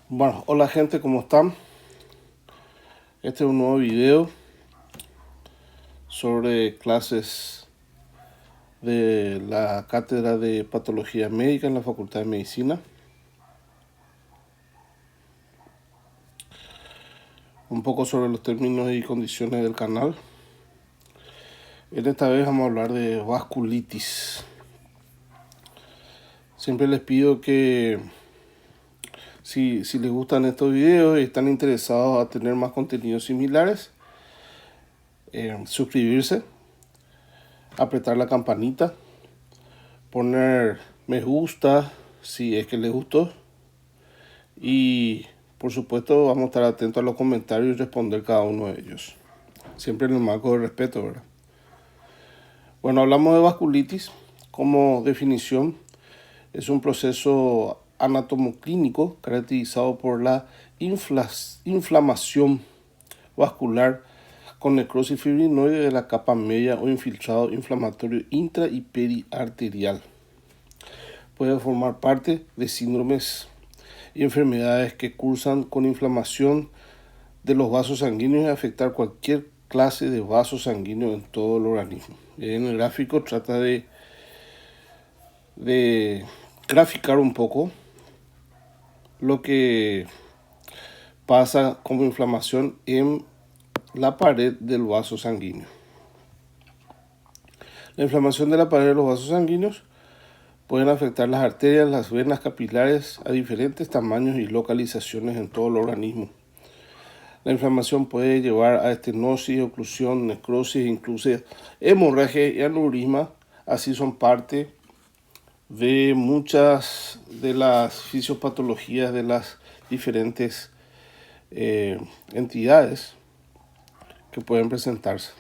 Bueno, hola gente, ¿cómo están? Este es un nuevo video sobre clases de la Cátedra de Patología Médica en la Facultad de Medicina. Un poco sobre los términos y condiciones del canal. En esta vez vamos a hablar de vasculitis. Siempre les pido que si les gustan estos videos y están interesados a tener más contenidos similares, suscribirse, apretar la campanita, poner me gusta si es que les gustó y por supuesto vamos a estar atentos a los comentarios y responder cada uno de ellos, siempre en el marco de respeto, ¿verdad? Bueno, hablamos de vasculitis. Como definición, es un proceso anatomoclínico caracterizado por la inflamación vascular con necrosis fibrinoide de la capa media o infiltrado inflamatorio intra y periarterial. Puede formar parte de síndromes y enfermedades que cursan con inflamación de los vasos sanguíneos y afectar cualquier clase de vaso sanguíneo en todo el organismo. En el gráfico trata de graficar un poco lo que pasa como inflamación en la pared del vaso sanguíneo. La inflamación de la pared de los vasos sanguíneos pueden afectar las arterias, las venas capilares a diferentes tamaños y localizaciones en todo el organismo. La inflamación puede llevar a estenosis, oclusión, necrosis, incluso hemorragia y aneurisma. Así son parte de muchas de las fisiopatologías de las diferentes entidades que pueden presentarse.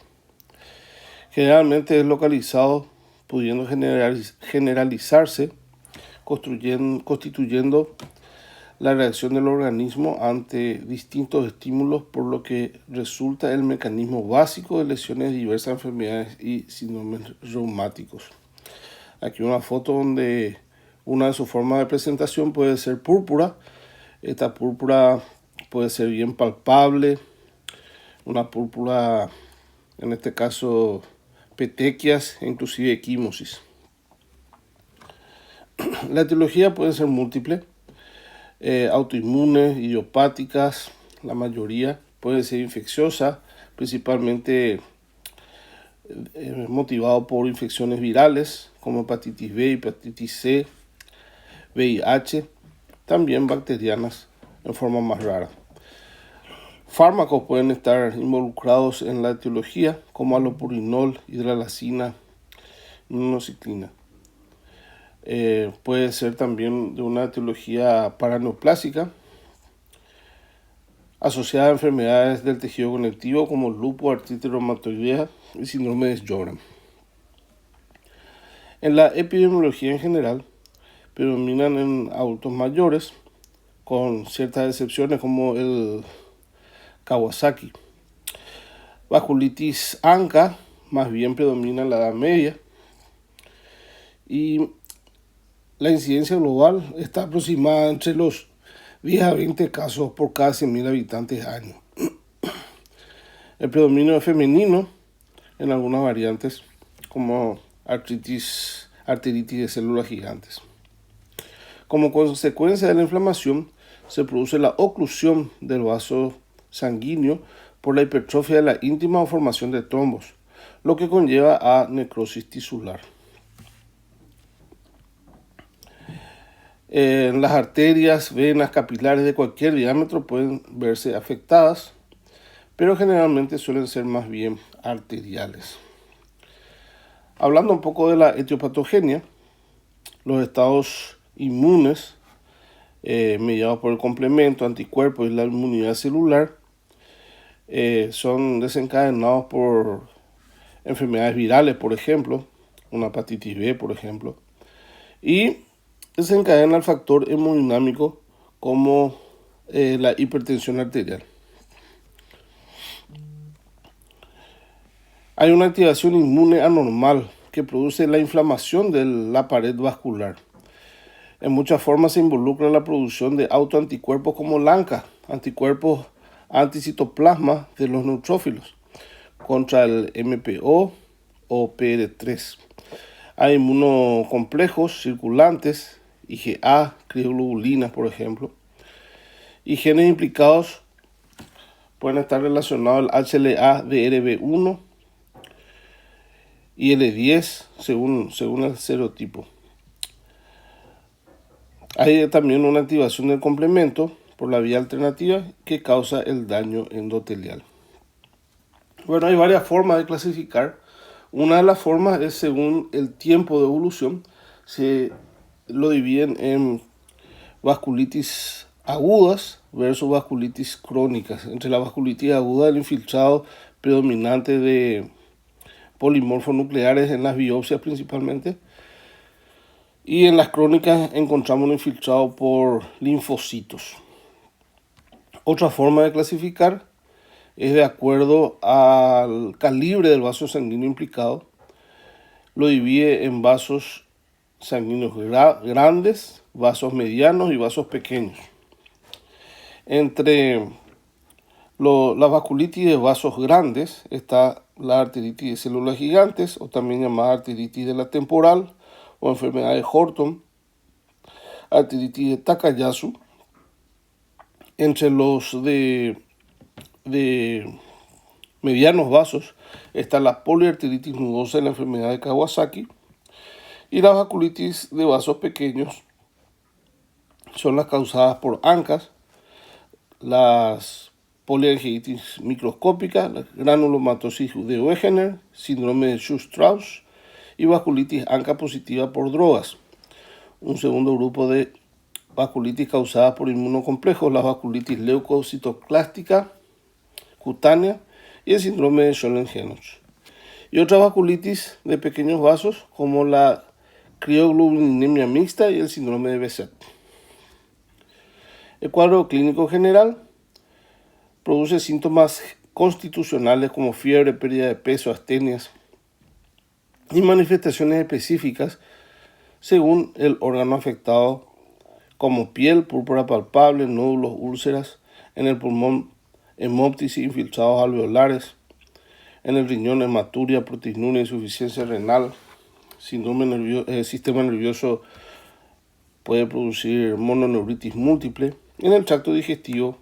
Generalmente es localizado, pudiendo generalizarse, constituyendo la reacción del organismo ante distintos estímulos, por lo que resulta el mecanismo básico de lesiones de diversas enfermedades y síndromes reumáticos. Aquí una foto donde una de sus formas de presentación puede ser púrpura. Esta púrpura puede ser bien palpable, una púrpura, en este caso, petequias e inclusive equimosis. La etiología puede ser múltiple, autoinmunes, idiopáticas, la mayoría puede ser infecciosa, principalmente motivado por infecciones virales como hepatitis B, hepatitis C, VIH, también bacterianas en forma más rara. Fármacos pueden estar involucrados en la etiología como alopurinol, hidralazina, minoxidilina. Puede ser también de una etiología paraneoplásica asociada a enfermedades del tejido conectivo como lupus, artritis reumatoidea y síndrome de Sjögren. En la epidemiología en general, predominan en adultos mayores, con ciertas excepciones como el Kawasaki. Vasculitis ANCA más bien predomina en la edad media y la incidencia global está aproximada entre los 10 a 20 casos por cada 100.000 habitantes año. El predominio es femenino en algunas variantes como arteritis de células gigantes. Como consecuencia de la inflamación se produce la oclusión del vaso sanguíneo por la hipertrofia de la íntima o formación de trombos, lo que conlleva a necrosis tisular. Las arterias, venas, capilares de cualquier diámetro pueden verse afectadas, pero generalmente suelen ser más bien arteriales. Hablando un poco de la etiopatogenia, los estados inmunes mediados por el complemento, anticuerpos y la inmunidad celular son desencadenados por enfermedades virales, por ejemplo, una hepatitis B, por ejemplo, y desencadena el factor hemodinámico como la hipertensión arterial. Hay una activación inmune anormal que produce la inflamación de la pared vascular. En muchas formas se involucra la producción de autoanticuerpos como LANCA, anticuerpos anticitoplasma de los neutrófilos, contra el MPO o PR3. Hay inmunocomplejos circulantes, IgA, crioglobulinas, por ejemplo, y genes implicados pueden estar relacionados al HLA-DRB1 y L10 según el serotipo. Hay también una activación del complemento por la vía alternativa que causa el daño endotelial. Bueno, hay varias formas de clasificar. Una de las formas es según el tiempo de evolución. Se lo dividen en vasculitis agudas versus vasculitis crónicas. Entre la vasculitis aguda, el infiltrado predominante de polimorfonucleares en las biopsias principalmente. Y en las crónicas encontramos un infiltrado por linfocitos. Otra forma de clasificar es de acuerdo al calibre del vaso sanguíneo implicado. Lo divide en vasos sanguíneos grandes, vasos medianos y vasos pequeños. Entre las vasculitis de vasos grandes está la arteritis de células gigantes, o también llamada arteritis de la temporal o enfermedad de Horton, arteritis de Takayasu. Entre los de medianos vasos está la poliarteritis nudosa y la enfermedad de Kawasaki. Y las vasculitis de vasos pequeños son las causadas por ANCAs, las poliangiitis microscópica, la granulomatosis de Wegener, síndrome de Schuss-Strauss y vasculitis ANCA positiva por drogas. Un segundo grupo de vasculitis causadas por inmunocomplejos, la vasculitis leucocitoclástica cutánea y el síndrome de Schollen-Henoch. Y otras vasculitis de pequeños vasos como la crioglobulinemia mixta y el síndrome de Behçet. El cuadro clínico general produce síntomas constitucionales como fiebre, pérdida de peso, astenias y manifestaciones específicas según el órgano afectado, como piel, púrpura palpable, nódulos, úlceras, en el pulmón, hemoptisis, infiltrados alveolares, en el riñón, hematuria, proteinuria, insuficiencia renal, sistema nervioso puede producir mononeuritis múltiple, en el tracto digestivo,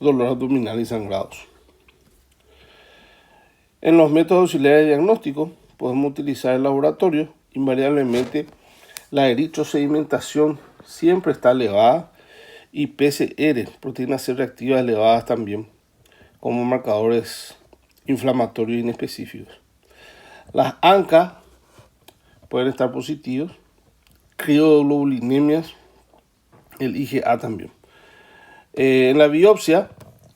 dolor abdominal y sangrados. En los métodos auxiliares de diagnóstico podemos utilizar el laboratorio. Invariablemente la eritrosedimentación siempre está elevada y PCR, proteínas C reactivas elevadas también, como marcadores inflamatorios inespecíficos. Las ANCA pueden estar positivos, crioglobulinemias, el IgA también. En la biopsia,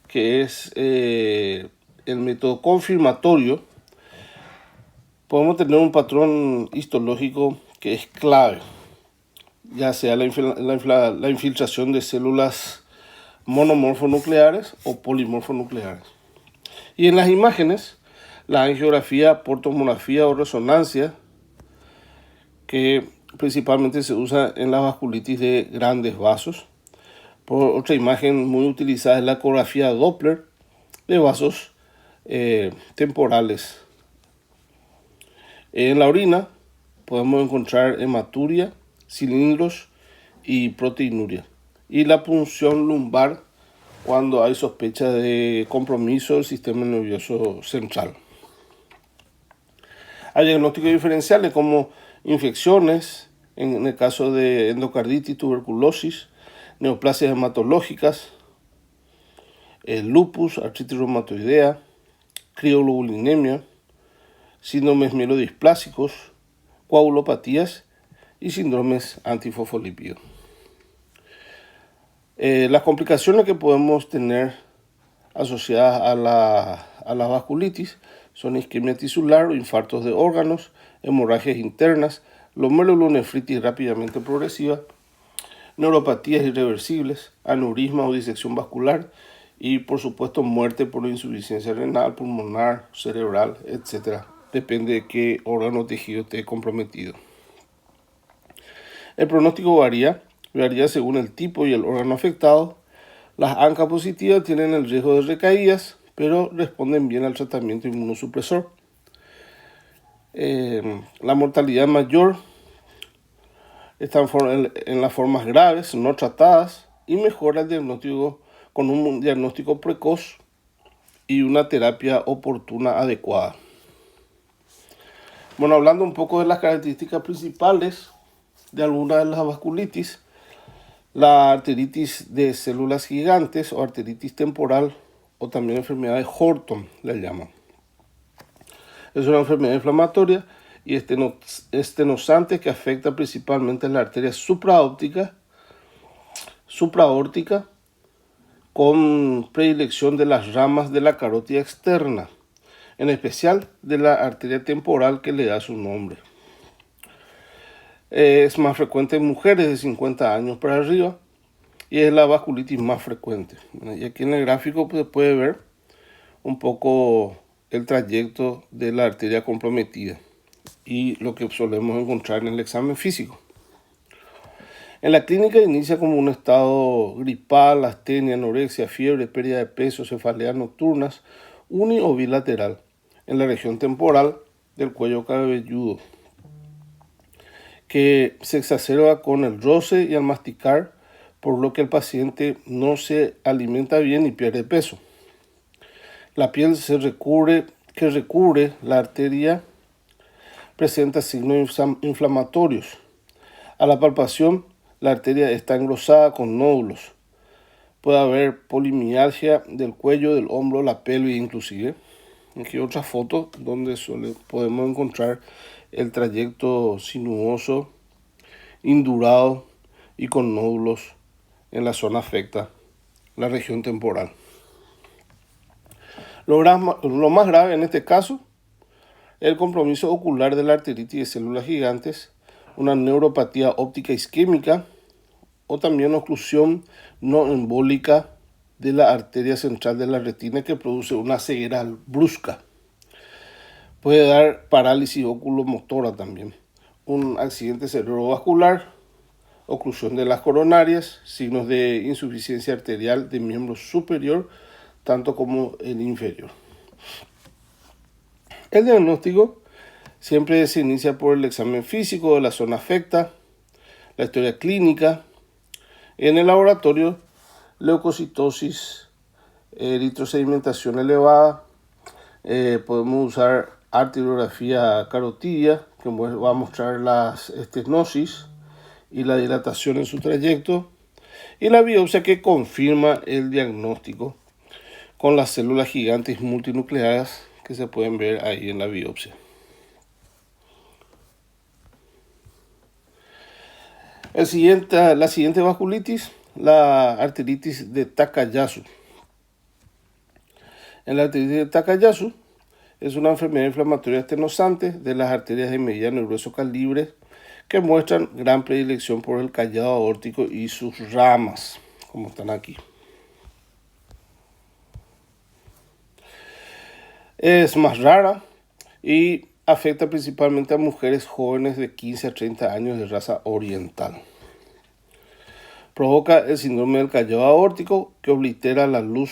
que es el método confirmatorio, podemos tener un patrón histológico que es clave, ya sea la infiltración de células monomorfonucleares o polimorfonucleares. Y en las imágenes, la angiografía por tomografía o resonancia, que principalmente se usa en la vasculitis de grandes vasos. Por otra imagen muy utilizada es la ecografía Doppler de vasos temporales. En la orina podemos encontrar hematuria, cilindros y proteinuria. Y la punción lumbar cuando hay sospecha de compromiso del sistema nervioso central. Hay diagnósticos diferenciales como infecciones, en el caso de endocarditis, tuberculosis, neoplasias hematológicas, lupus, artritis reumatoidea, crioglobulinemia, síndromes mielodisplásicos, coagulopatías y síndromes antifosfolípidos. Las complicaciones que podemos tener asociadas a la vasculitis son isquemia tisular o infartos de órganos, hemorragias internas, glomerulonefritis rápidamente progresiva, neuropatías irreversibles, aneurisma o disección vascular y, por supuesto, muerte por insuficiencia renal, pulmonar, cerebral, etc. Depende de qué órgano o tejido esté comprometido. El pronóstico varía Varía según el tipo y el órgano afectado. Las ANCA positivas tienen el riesgo de recaídas, pero responden bien al tratamiento inmunosupresor. La mortalidad mayor está en las formas graves, no tratadas, y mejora el diagnóstico con un diagnóstico precoz y una terapia oportuna adecuada. Bueno, hablando un poco de las características principales de alguna de las vasculitis, la arteritis de células gigantes o arteritis temporal o también enfermedad de Horton le llaman. Es una enfermedad inflamatoria y estenosante que afecta principalmente la arteria supraórtica con predilección de las ramas de la carótida externa, en especial de la arteria temporal que le da su nombre. Es más frecuente en mujeres de 50 años para arriba y es la vasculitis más frecuente. Y aquí en el gráfico se puede ver un poco el trayecto de la arteria comprometida y lo que solemos encontrar en el examen físico. En la clínica inicia como un estado gripal, astenia, anorexia, fiebre, pérdida de peso, cefaleas nocturnas, uni o bilateral, en la región temporal del cuello cabelludo, que se exacerba con el roce y al masticar, por lo que el paciente no se alimenta bien y pierde peso. La piel que recubre la arteria presenta signos inflamatorios. A la palpación, la arteria está engrosada con nódulos. Puede haber polimialgia del cuello, del hombro, la pelvis inclusive. Aquí otra foto donde podemos encontrar el trayecto sinuoso, indurado y con nódulos en la zona afecta, la región temporal. Lo más grave en este caso es el compromiso ocular de la arteritis de células gigantes, una neuropatía óptica isquémica o también oclusión no embólica de la arteria central de la retina que produce una ceguera brusca. Puede dar parálisis oculomotora también, un accidente cerebrovascular, oclusión de las coronarias, signos de insuficiencia arterial de miembro superior, tanto como el inferior. El diagnóstico siempre se inicia por el examen físico de la zona afecta, la historia clínica. En el laboratorio, leucocitosis, eritrosedimentación elevada. Podemos usar arteriografía carotidia, que va a mostrar las estenosis y la dilatación en su trayecto. Y la biopsia que confirma el diagnóstico con las células gigantes multinucleadas que se pueden ver ahí en la biopsia. La siguiente vasculitis, la arteritis de Takayasu. En la arteritis de Takayasu es una enfermedad inflamatoria estenosante de las arterias de mediano y grueso calibre que muestran gran predilección por el callado aórtico y sus ramas, como están aquí. Es más rara y afecta principalmente a mujeres jóvenes de 15 a 30 años de raza oriental. Provoca el síndrome del callado aórtico que oblitera la luz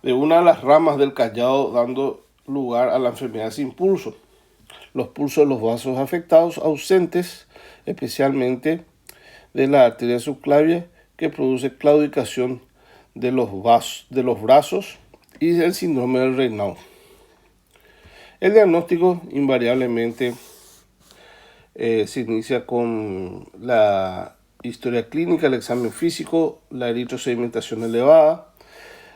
de una de las ramas del callado, dando lugar a la enfermedad sin pulso. Los pulsos de los vasos afectados ausentes, especialmente de la arteria subclavia, que produce claudicación de los brazos y el síndrome del Raynaud. El diagnóstico invariablemente se inicia con la historia clínica, el examen físico, la eritrosedimentación elevada,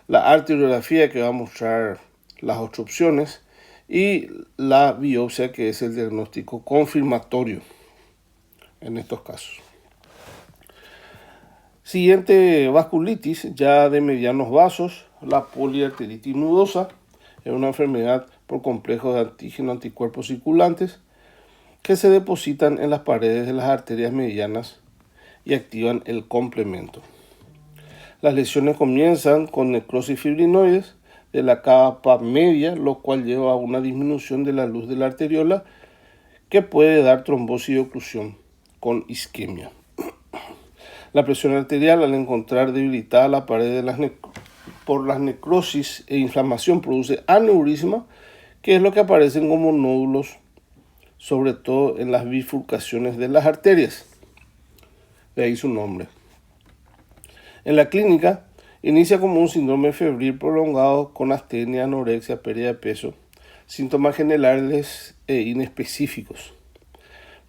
la arteriografía que va a mostrar las obstrucciones y la biopsia que es el diagnóstico confirmatorio en estos casos. Siguiente vasculitis, ya de medianos vasos, la poliarteritis nudosa, es una enfermedad por complejos de antígeno-anticuerpos circulantes que se depositan en las paredes de las arterias medianas y activan el complemento. Las lesiones comienzan con necrosis fibrinoides de la capa media, lo cual lleva a una disminución de la luz de la arteriola que puede dar trombosis y oclusión con isquemia. La presión arterial, al encontrar debilitada la pared por las necrosis e inflamación, produce aneurisma, que es lo que aparecen como nódulos, sobre todo en las bifurcaciones de las arterias. De ahí su nombre. En la clínica, inicia como un síndrome febril prolongado con astenia, anorexia, pérdida de peso, síntomas generales e inespecíficos.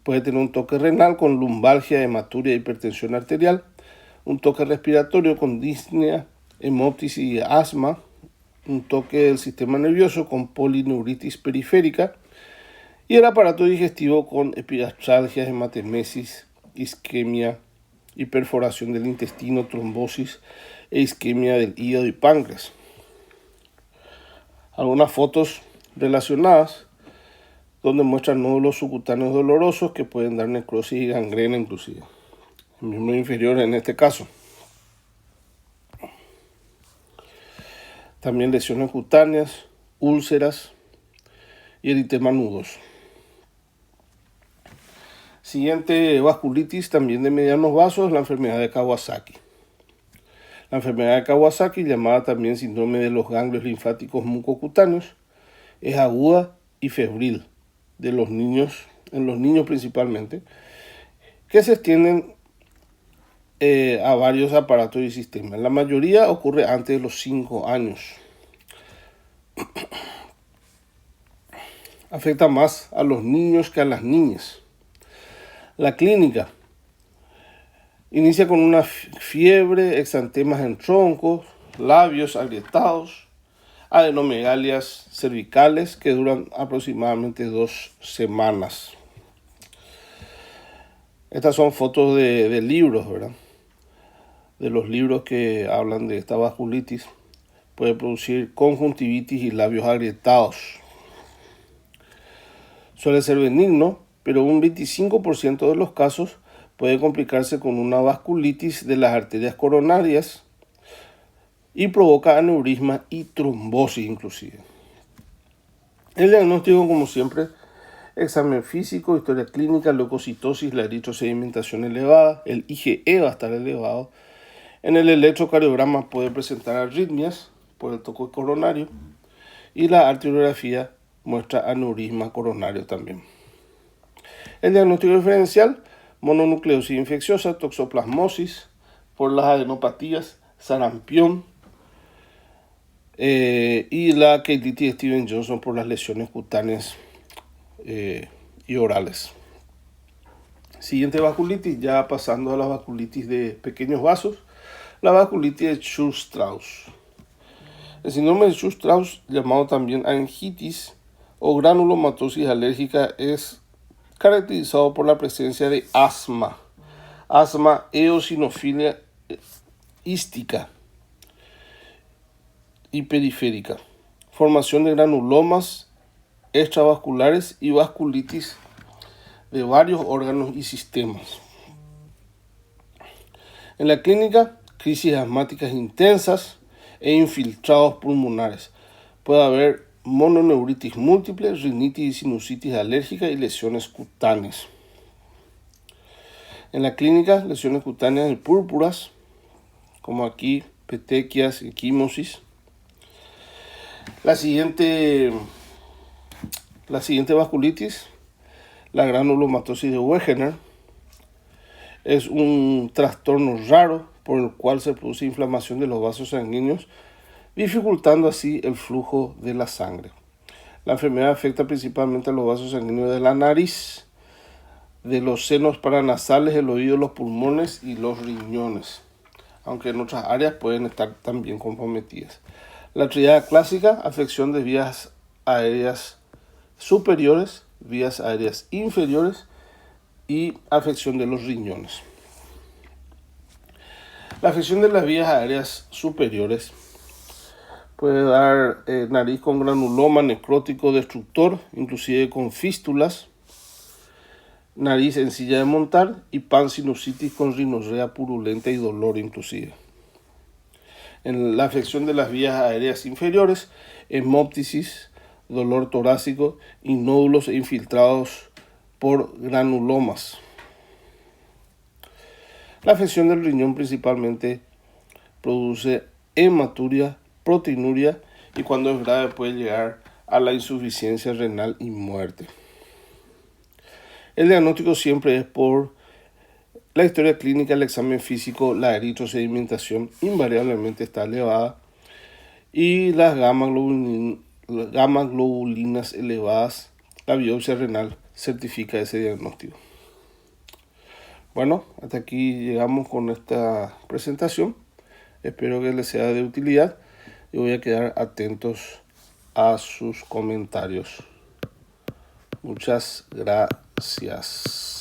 Puede tener un toque renal con lumbalgia, hematuria e hipertensión arterial, un toque respiratorio con disnea, hemoptisis y asma, un toque del sistema nervioso con polineuritis periférica y el aparato digestivo con epigastralgia, hematemesis, isquemia y perforación del intestino, trombosis e isquemia del hígado y páncreas. Algunas fotos relacionadas donde muestran nódulos subcutáneos dolorosos que pueden dar necrosis y gangrena inclusive. El miembro inferior en este caso. También lesiones cutáneas, úlceras y eritema nudoso. Siguiente vasculitis, también de medianos vasos, la enfermedad de Kawasaki. La enfermedad de Kawasaki, llamada también síndrome de los ganglios linfáticos mucocutáneos, es aguda y febril en los niños principalmente, que se extienden a varios aparatos y sistemas. La mayoría ocurre antes de los 5 años. Afecta más a los niños que a las niñas. La clínica inicia con una fiebre, exantemas en troncos, labios agrietados, adenomegalias cervicales que duran aproximadamente 2 semanas. Estas son fotos de libros, ¿verdad? De los libros que hablan de esta vasculitis. Puede producir conjuntivitis y labios agrietados. Suele ser benigno, pero un 25% de los casos puede complicarse con una vasculitis de las arterias coronarias y provoca aneurisma y trombosis inclusive. El diagnóstico, como siempre, examen físico, historia clínica, leucocitosis, la eritrosedimentación elevada, el IgE va a estar elevado. En el electrocardiograma puede presentar arritmias por el toque coronario y la arteriografía muestra aneurisma coronario también. El diagnóstico diferencial, mononucleosis infecciosa, toxoplasmosis por las adenopatías, sarampión y la quelitis de Stevens-Johnson por las lesiones cutáneas y orales. Siguiente vasculitis, ya pasando a la vasculitis de pequeños vasos, la vasculitis de Church-Strauss. El síndrome de Church-Strauss, llamado también angitis o granulomatosis alérgica, es caracterizado por la presencia de asma, eosinofilia hística y periférica, formación de granulomas extravasculares y vasculitis de varios órganos y sistemas. En la clínica, crisis asmáticas intensas e infiltrados pulmonares. Puede haber mononeuritis múltiple, rinitis y sinusitis alérgica y lesiones cutáneas. En la clínica, lesiones cutáneas y púrpuras, como aquí, petequias, equimosis. La siguiente vasculitis, la granulomatosis de Wegener, es un trastorno raro por el cual se produce inflamación de los vasos sanguíneos, dificultando así el flujo de la sangre. La enfermedad afecta principalmente a los vasos sanguíneos de la nariz, de los senos paranasales, el oído, los pulmones y los riñones, aunque en otras áreas pueden estar también comprometidas. La triada clásica, afección de vías aéreas superiores, vías aéreas inferiores y afección de los riñones. La afección de las vías aéreas superiores puede dar nariz con granuloma necrótico destructor, inclusive con fístulas, nariz en silla de montar y pansinusitis con rinorrea purulenta y dolor inclusive. En la afección de las vías aéreas inferiores, hemoptisis, dolor torácico y nódulos infiltrados por granulomas. La afección del riñón principalmente produce hematuria, proteinuria y cuando es grave puede llegar a la insuficiencia renal y muerte. El diagnóstico siempre es por la historia clínica, el examen físico, la eritrosedimentación invariablemente está elevada y las gamma globulinas elevadas. La biopsia renal certifica ese diagnóstico. Bueno, hasta aquí llegamos con esta presentación. Espero que les sea de utilidad y voy a quedar atentos a sus comentarios. Muchas gracias.